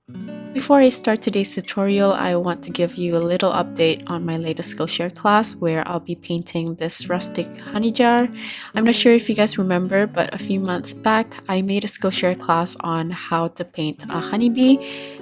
Before I start today's tutorial, I want to give you a little update on my latest Skillshare class where I'll be painting this rustic honey jar. I'm not sure if you guys remember, but a few months back, I made a Skillshare class on how to paint a honeybee,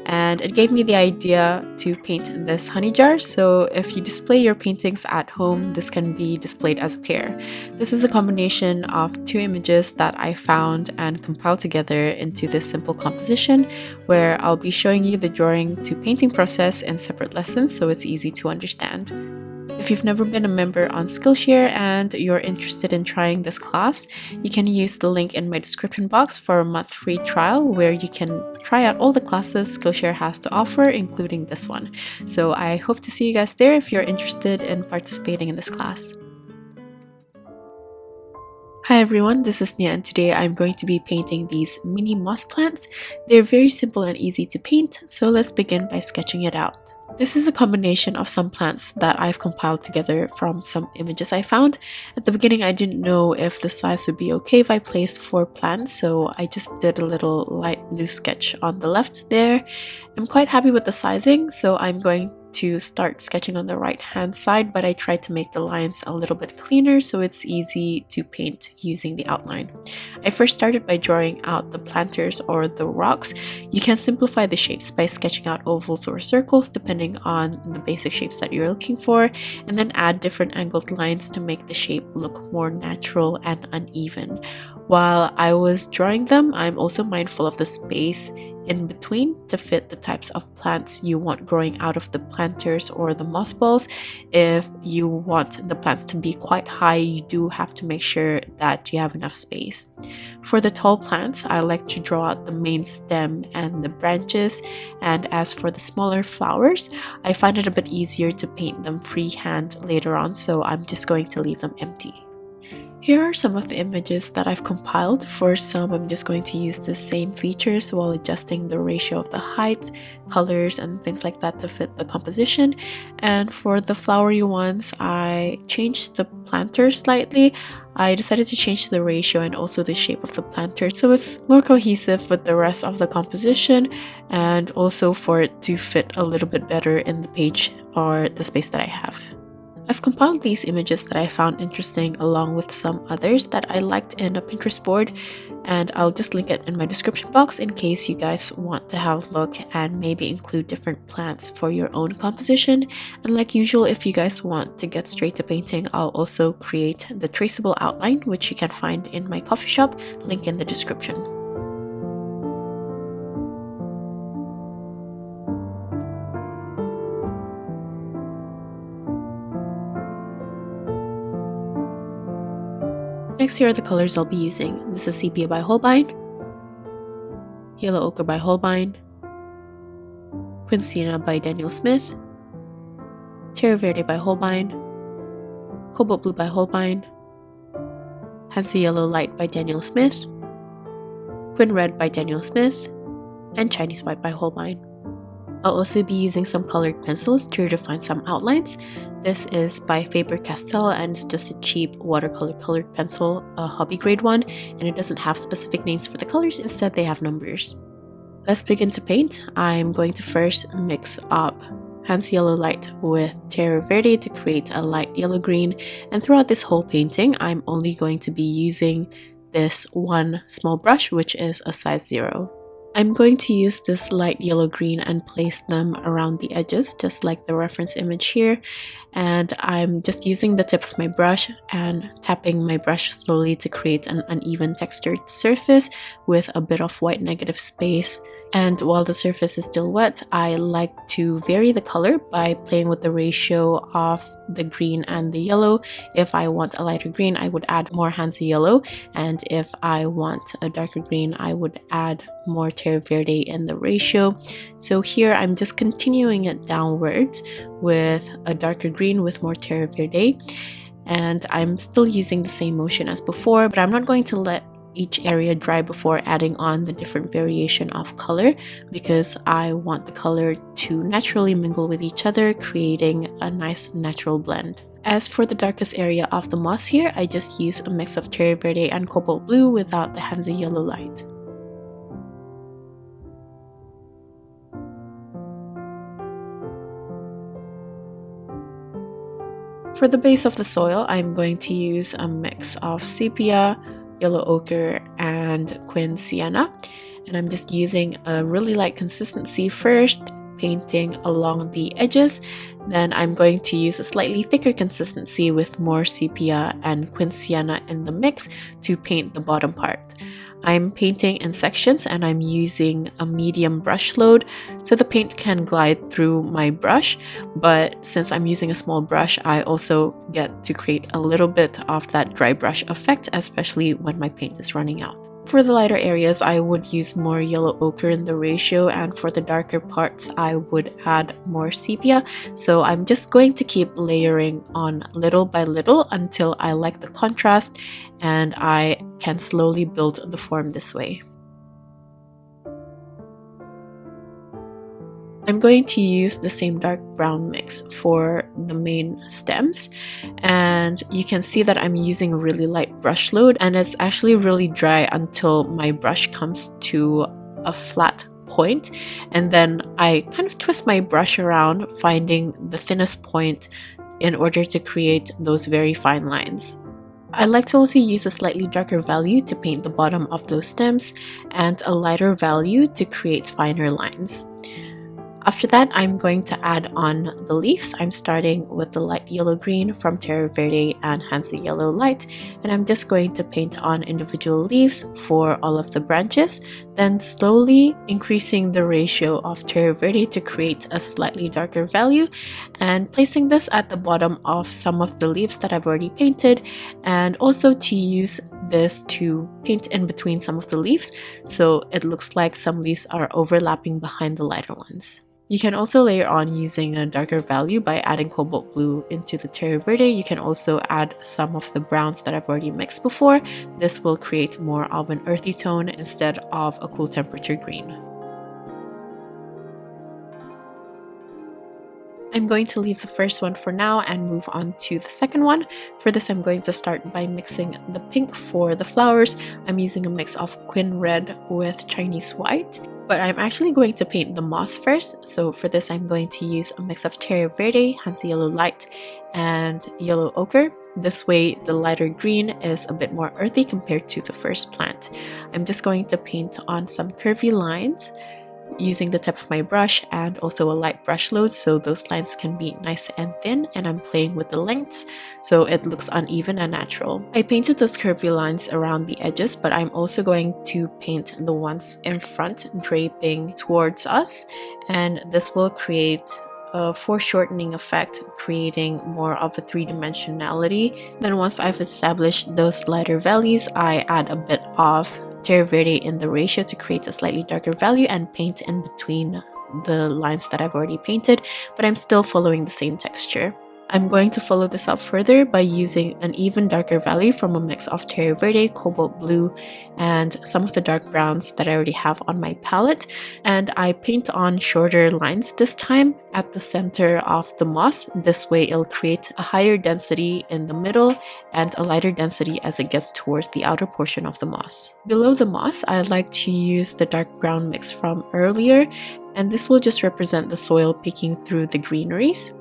and it gave me the idea to paint this honey jar. So if you display your paintings at home, this can be displayed as a pair. This is a combination of two images that I found and compiled together into this simple composition where I'll be showing you the drawing to painting process in separate lessons so it's easy to understand. If you've never been a member on Skillshare and you're interested in trying this class, you can use the link in my description box for a month free trial where you can try out all the classes Skillshare has to offer, including this one. So I hope to see you guys there if you're interested in participating in this class. Hi everyone, this is Nia and today I'm going to be painting these mini moss plants. They're very simple and easy to paint, so let's begin by sketching it out. This is a combination of some plants that I've compiled together from some images I found. At the beginning I didn't know if the size would be okay if I placed 4 plants, so I just did a little light blue sketch on the left there. I'm quite happy with the sizing, so I'm going to start sketching on the right hand side, but I tried to make the lines a little bit cleaner so it's easy to paint using the outline. I first started by drawing out the planters or the rocks. You can simplify the shapes by sketching out ovals or circles depending on the basic shapes that you're looking for, and then add different angled lines to make the shape look more natural and uneven. While I was drawing them, I'm also mindful of the space in between to fit the types of plants you want growing out of the planters or the moss balls. If you want the plants to be quite high, you do have to make sure that you have enough space. For the tall plants, I like to draw out the main stem and the branches, and as for the smaller flowers, I find it a bit easier to paint them freehand later on, so I'm just going to leave them empty. Here are some of the images that I've compiled. For some, I'm just going to use the same features while adjusting the ratio of the height, colors, and things like that to fit the composition. And for the flowery ones, I changed the planter slightly. I decided to change the ratio and also the shape of the planter so it's more cohesive with the rest of the composition, and also for it to fit a little bit better in the page or the space that I have. I've compiled these images that I found interesting along with some others that I liked in a Pinterest board, and I'll just link it in my description box in case you guys want to have a look and maybe include different plants for your own composition. And like usual, if you guys want to get straight to painting, I'll also create the traceable outline, which you can find in my coffee shop, link in the description. Next, here are the colors I'll be using. This is Sepia by Holbein, Yellow Ochre by Holbein, Quin Sienna by Daniel Smith, Terre Verte by Holbein, Cobalt Blue by Holbein, Hansa Yellow Light by Daniel Smith, Quin Red by Daniel Smith, and Chinese White by Holbein. I'll also be using some colored pencils to define some outlines. This is by Faber-Castell and it's just a cheap watercolor colored pencil, a hobby grade one, and it doesn't have specific names for the colors, instead they have numbers. Let's begin to paint. I'm going to first mix up Hansa Yellow Light with Terre Verte to create a light yellow-green, and throughout this whole painting I'm only going to be using this one small brush, which is a size 0. I'm going to use this light yellow-green and place them around the edges, just like the reference image here. And I'm just using the tip of my brush and tapping my brush slowly to create an uneven textured surface with a bit of white negative space. And while the surface is still wet, I like to vary the color by playing with the ratio of the green and the yellow. If I want a lighter green, I would add more Hansa yellow, and if I want a darker green, I would add more Terre Verte in the ratio. So here I'm just continuing it downwards with a darker green with more Terre Verte, and I'm still using the same motion as before, but I'm not going to let each area dry before adding on the different variation of color because I want the color to naturally mingle with each other, creating a nice natural blend. As for the darkest area of the moss here, I just use a mix of Terre Verte and Cobalt Blue without the Hansa Yellow Light. For the base of the soil, I'm going to use a mix of sepia, yellow ochre, and Quin Sienna. And I'm just using a really light consistency first, painting along the edges. Then I'm going to use a slightly thicker consistency with more sepia and Quin Sienna in the mix to paint the bottom part. I'm painting in sections and I'm using a medium brush load so the paint can glide through my brush, but since I'm using a small brush, I also get to create a little bit of that dry brush effect, especially when my paint is running out. For the lighter areas, I would use more yellow ochre in the ratio, and for the darker parts, I would add more sepia. So I'm just going to keep layering on little by little until I like the contrast and I can slowly build the form this way. I'm going to use the same dark brown mix for the main stems, and you can see that I'm using a really light brush load, and it's actually really dry until my brush comes to a flat point, and then I kind of twist my brush around, finding the thinnest point in order to create those very fine lines. I like to also use a slightly darker value to paint the bottom of those stems and a lighter value to create finer lines. After that, I'm going to add on the leaves. I'm starting with the light yellow green from Terre Verte and Hansa yellow light, and I'm just going to paint on individual leaves for all of the branches, then slowly increasing the ratio of Terre Verte to create a slightly darker value, and placing this at the bottom of some of the leaves that I've already painted, and also to use this to paint in between some of the leaves so it looks like some leaves are overlapping behind the lighter ones. You can also layer on using a darker value by adding Cobalt Blue into the Terre Verte. You can also add some of the browns that I've already mixed before. This will create more of an earthy tone instead of a cool temperature green. I'm going to leave the first one for now and move on to the second one. For this, I'm going to start by mixing the pink for the flowers. I'm using a mix of Quin Red with Chinese white, but I'm actually going to paint the moss first. So for this, I'm going to use a mix of Terre Verte, Hansa yellow light, and yellow ochre. This way, the lighter green is a bit more earthy compared to the first plant. I'm just going to paint on some curvy lines using the tip of my brush and also a light brush load so those lines can be nice and thin, and I'm playing with the lengths so it looks uneven and natural. I painted those curvy lines around the edges, but I'm also going to paint the ones in front draping towards us, and this will create a foreshortening effect, creating more of a three-dimensionality. Then once I've established those lighter values, I add a bit of Terre Verte in the ratio to create a slightly darker value and paint in between the lines that I've already painted, but I'm still following the same texture. I'm going to follow this up further by using an even darker value from a mix of Terre Verte, Cobalt Blue, and some of the dark browns that I already have on my palette, and I paint on shorter lines this time at the center of the moss. This way it'll create a higher density in the middle and a lighter density as it gets towards the outer portion of the moss. Below the moss, I like to use the dark brown mix from earlier, and this will just represent the soil peeking through the greeneries.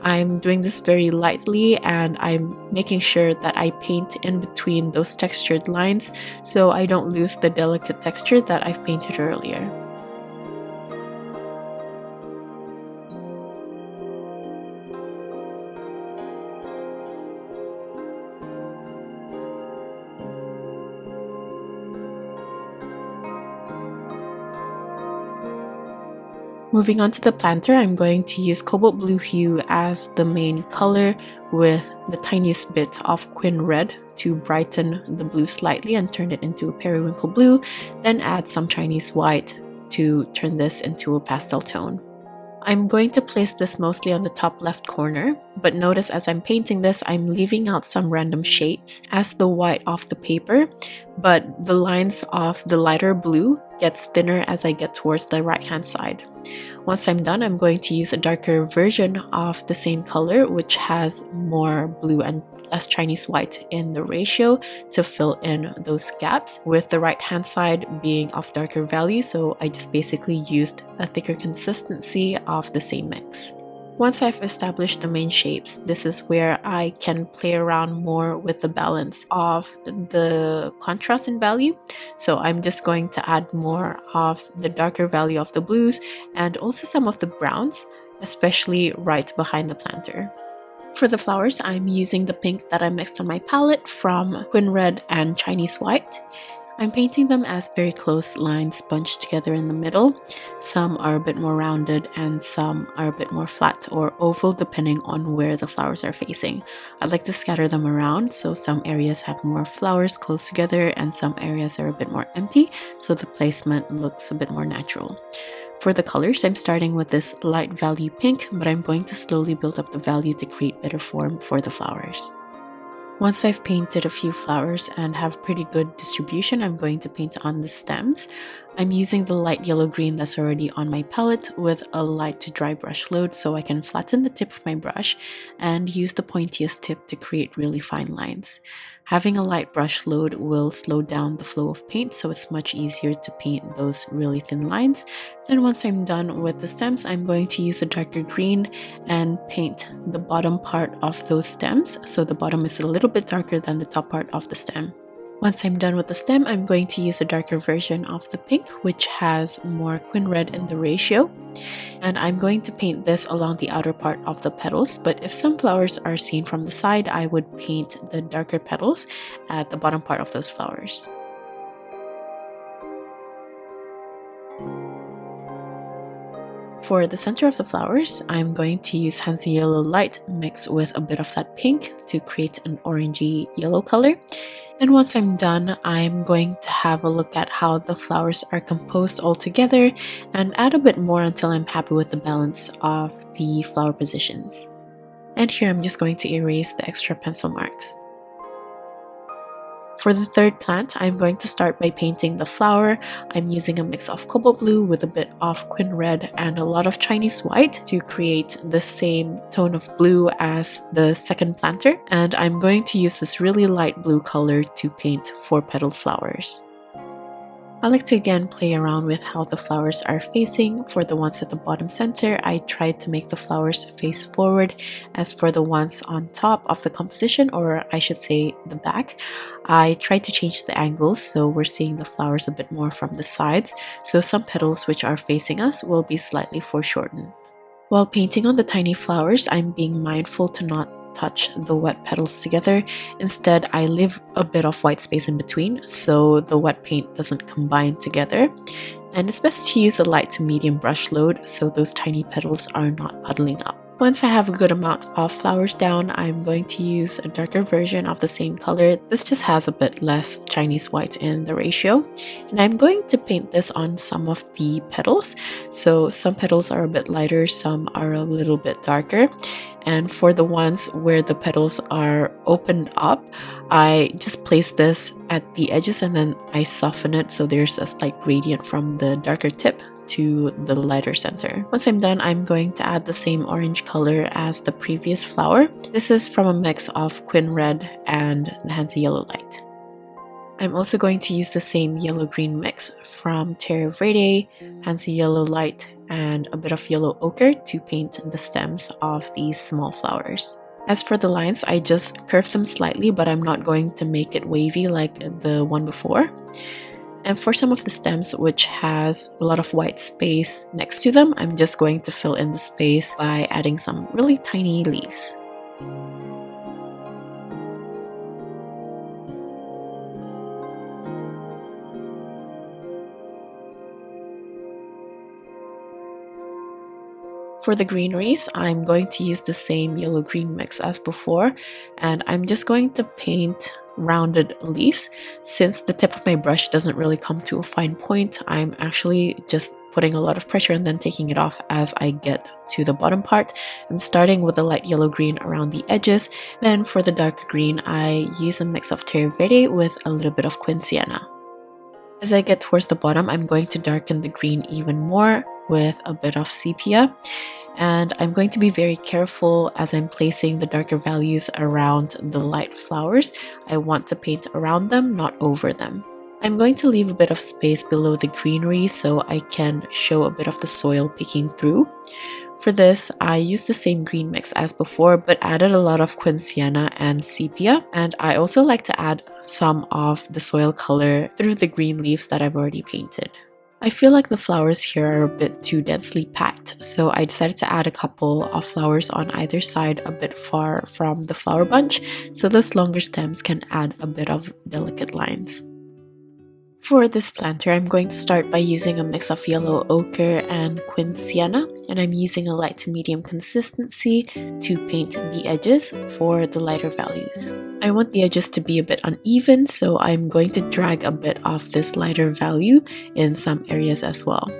I'm doing this very lightly and I'm making sure that I paint in between those textured lines so I don't lose the delicate texture that I've painted earlier. Moving on to the planter, I'm going to use Cobalt Blue hue as the main color with the tiniest bit of Quin Red to brighten the blue slightly and turn it into a periwinkle blue, then add some Chinese white to turn this into a pastel tone. I'm going to place this mostly on the top left corner, but notice as I'm painting this, I'm leaving out some random shapes as the white off the paper, but the lines of the lighter blue gets thinner as I get towards the right hand side. Once I'm done, I'm going to use a darker version of the same color, which has more blue and less Chinese white in the ratio to fill in those gaps, with the right hand side being of darker value, so I just basically used a thicker consistency of the same mix. Once I've established the main shapes, this is where I can play around more with the balance of the contrast in value. So I'm just going to add more of the darker value of the blues and also some of the browns, especially right behind the planter. For the flowers, I'm using the pink that I mixed on my palette from Quin Red and Chinese White. I'm painting them as very close lines bunched together in the middle. Some are a bit more rounded and some are a bit more flat or oval depending on where the flowers are facing. I like to scatter them around so some areas have more flowers close together and some areas are a bit more empty, so the placement looks a bit more natural. For the colors, I'm starting with this light value pink, but I'm going to slowly build up the value to create better form for the flowers. Once I've painted a few flowers and have pretty good distribution, I'm going to paint on the stems. I'm using the light yellow-green that's already on my palette with a light to dry brush load so I can flatten the tip of my brush and use the pointiest tip to create really fine lines. Having a light brush load will slow down the flow of paint, so it's much easier to paint those really thin lines. Then once I'm done with the stems, I'm going to use a darker green and paint the bottom part of those stems, so the bottom is a little bit darker than the top part of the stem. Once I'm done with the stem, I'm going to use a darker version of the pink, which has more Quin Red in the ratio. And I'm going to paint this along the outer part of the petals, but if some flowers are seen from the side, I would paint the darker petals at the bottom part of those flowers. For the center of the flowers, I'm going to use Hansa Yellow Light mixed with a bit of that pink to create an orangey yellow color. And once I'm done, I'm going to have a look at how the flowers are composed all together and add a bit more until I'm happy with the balance of the flower positions. And here I'm just going to erase the extra pencil marks. For the third plant, I'm going to start by painting the flower. I'm using a mix of Cobalt Blue with a bit of Quin Red and a lot of Chinese White to create the same tone of blue as the second planter. And I'm going to use this really light blue color to paint 4-petaled flowers. I like to again play around with how the flowers are facing. For the ones at the bottom center, I tried to make the flowers face forward. As for the ones on top of the composition, or I should say the back, I tried to change the angles so we're seeing the flowers a bit more from the sides, so some petals which are facing us will be slightly foreshortened. While painting on the tiny flowers, I'm being mindful to not touch the wet petals together. Instead, I leave a bit of white space in between so the wet paint doesn't combine together. And it's best to use a light to medium brush load so those tiny petals are not puddling up. Once I have a good amount of flowers down, I'm going to use a darker version of the same color. This just has a bit less Chinese white in the ratio. And I'm going to paint this on some of the petals. So some petals are a bit lighter, some are a little bit darker. And for the ones where the petals are opened up, I just place this at the edges and then I soften it so there's a slight gradient from the darker tip to the lighter center. Once I'm done, I'm going to add the same orange color as the previous flower. This is from a mix of Quin Red and the Hansa Yellow Light. I'm also going to use the same yellow-green mix from Terre Verte, Hansa Yellow Light, and a bit of yellow ochre to paint the stems of these small flowers. As for the lines, I just curve them slightly, but I'm not going to make it wavy like the one before. And for some of the stems which has a lot of white space next to them, I'm just going to fill in the space by adding some really tiny leaves. For the greeneries, I'm going to use the same yellow-green mix as before, and I'm just going to paint rounded leaves. Since the tip of my brush doesn't really come to a fine point, I'm actually just putting a lot of pressure and then taking it off as I get to the bottom part. I'm starting with a light yellow-green around the edges. Then for the dark green, I use a mix of Terre Verte with a little bit of Quin Sienna. As I get towards the bottom, I'm going to darken the green even more with a bit of Sepia. And I'm going to be very careful as I'm placing the darker values around the light flowers. I want to paint around them, not over them. I'm going to leave a bit of space below the greenery so I can show a bit of the soil peeking through. For this, I used the same green mix as before, but added a lot of Quin Sienna and Sepia. And I also like to add some of the soil color through the green leaves that I've already painted. I feel like the flowers here are a bit too densely packed, so I decided to add a couple of flowers on either side a bit far from the flower bunch, so those longer stems can add a bit of delicate lines. For this planter, I'm going to start by using a mix of yellow ochre and Quin Sienna, and I'm using a light to medium consistency to paint the edges for the lighter values. I want the edges to be a bit uneven, so I'm going to drag a bit of this lighter value in some areas as well.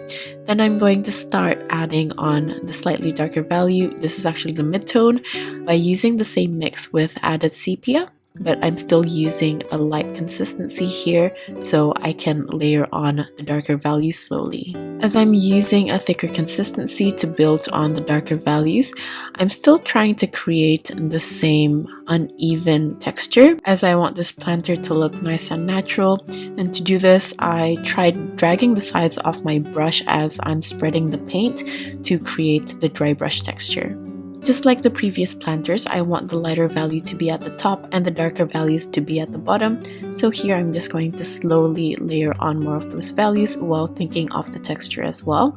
Then I'm going to start adding on the slightly darker value. This is actually the mid-tone, by using the same mix with added sepia, but I'm still using a light consistency here so I can layer on the darker values slowly. As I'm using a thicker consistency to build on the darker values, I'm still trying to create the same uneven texture as I want this planter to look nice and natural. And to do this, I tried dragging the sides of my brush as I'm spreading the paint to create the dry brush texture. Just like the previous planters, I want the lighter value to be at the top and the darker values to be at the bottom. So here I'm just going to slowly layer on more of those values while thinking of the texture as well.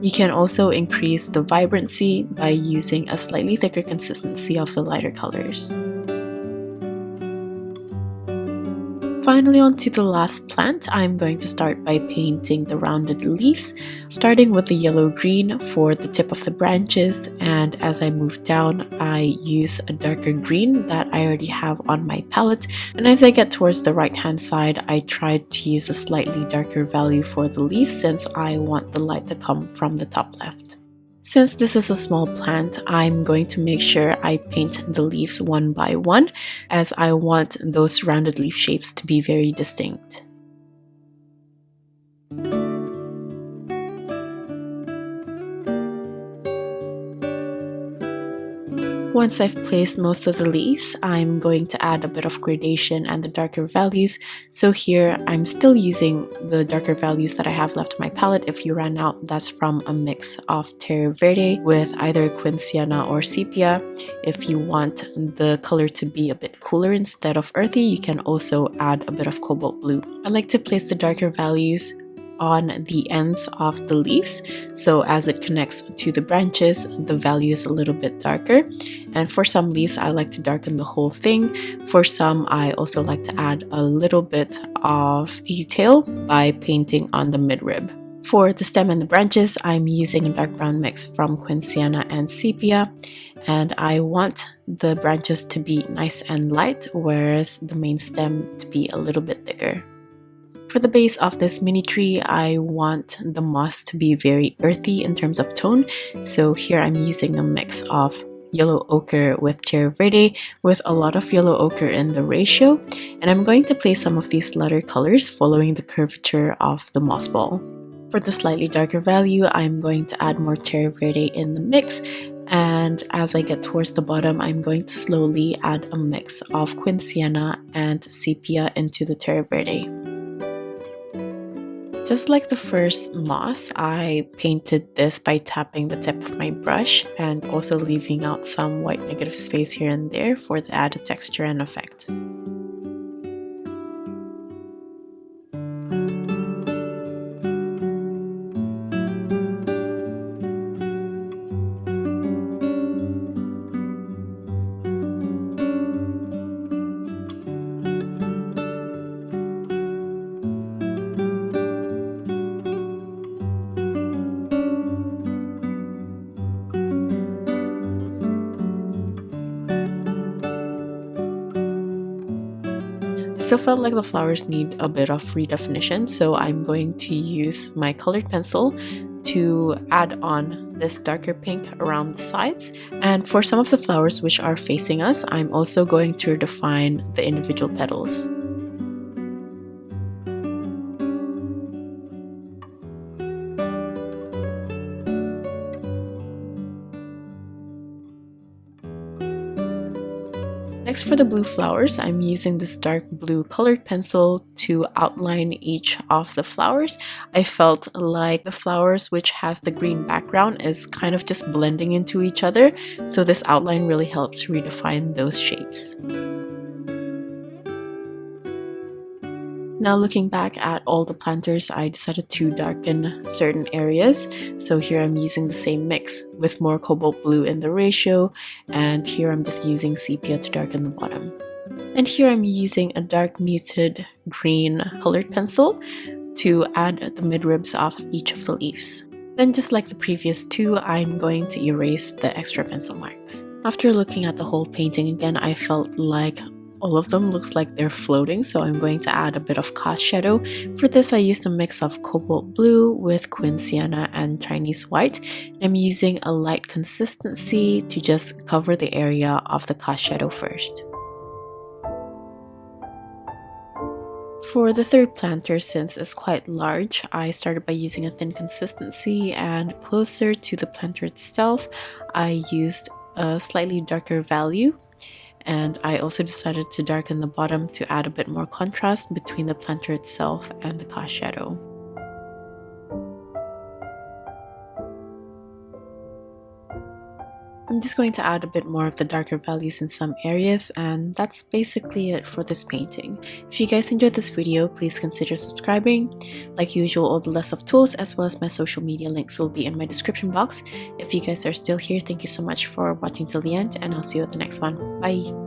You can also increase the vibrancy by using a slightly thicker consistency of the lighter colors. Finally, onto the last plant, I'm going to start by painting the rounded leaves, starting with the yellow-green for the tip of the branches, and as I move down, I use a darker green that I already have on my palette, and as I get towards the right-hand side, I tried to use a slightly darker value for the leaves since I want the light to come from the top left. Since this is a small plant, I'm going to make sure I paint the leaves one by one, as I want those rounded leaf shapes to be very distinct. Once I've placed most of the leaves, I'm going to add a bit of gradation and the darker values. So here I'm still using the darker values that I have left on my palette. If you ran out, that's from a mix of Terre Verte with either Quin Sienna or Sepia. If you want the color to be a bit cooler instead of earthy, you can also add a bit of Cobalt Blue. I like to place the darker values on the ends of the leaves, so as it connects to the branches, the value is a little bit darker. And for some leaves, I like to darken the whole thing. For some, I also like to add a little bit of detail by painting on the midrib. For the stem and the branches, I'm using a dark brown mix from Quin Sienna and Sepia, and I want the branches to be nice and light, whereas the main stem to be a little bit thicker. For the base of this mini tree, I want the moss to be very earthy in terms of tone, so here I'm using a mix of yellow ochre with Terre Verte with a lot of yellow ochre in the ratio, and I'm going to place some of these lighter colors following the curvature of the moss ball. For the slightly darker value, I'm going to add more Terre Verte in the mix, and as I get towards the bottom, I'm going to slowly add a mix of Quin Sienna and Sepia into the Terre Verte. Just like the first moss, I painted this by tapping the tip of my brush and also leaving out some white negative space here and there for the added texture and effect. I still felt like the flowers need a bit of redefinition, so I'm going to use my colored pencil to add on this darker pink around the sides. And for some of the flowers which are facing us, I'm also going to define the individual petals. Next, for the blue flowers, I'm using this dark blue colored pencil to outline each of the flowers. I felt like the flowers, which has the green background, is kind of just blending into each other, so this outline really helps redefine those shapes. Now looking back at all the planters, I decided to darken certain areas. So here I'm using the same mix with more cobalt blue in the ratio, and here I'm just using sepia to darken the bottom. And here I'm using a dark muted green colored pencil to add the midribs of each of the leaves. Then just like the previous two, I'm going to erase the extra pencil marks. After looking at the whole painting again, I felt like all of them looks like they're floating, so I'm going to add a bit of cast shadow. For this, I used a mix of Cobalt Blue with Quin Sienna and Chinese White. I'm using a light consistency to just cover the area of the cast shadow first. For the third planter, since it's quite large, I started by using a thin consistency, and closer to the planter itself, I used a slightly darker value. And I also decided to darken the bottom to add a bit more contrast between the planter itself and the cast shadow. I'm just going to add a bit more of the darker values in some areas, and that's basically it for this painting. If you guys enjoyed this video, please consider subscribing. Like usual, all the list of tools as well as my social media links will be in my description box. If you guys are still here, thank you so much for watching till the end, and I'll see you at the next one. Bye!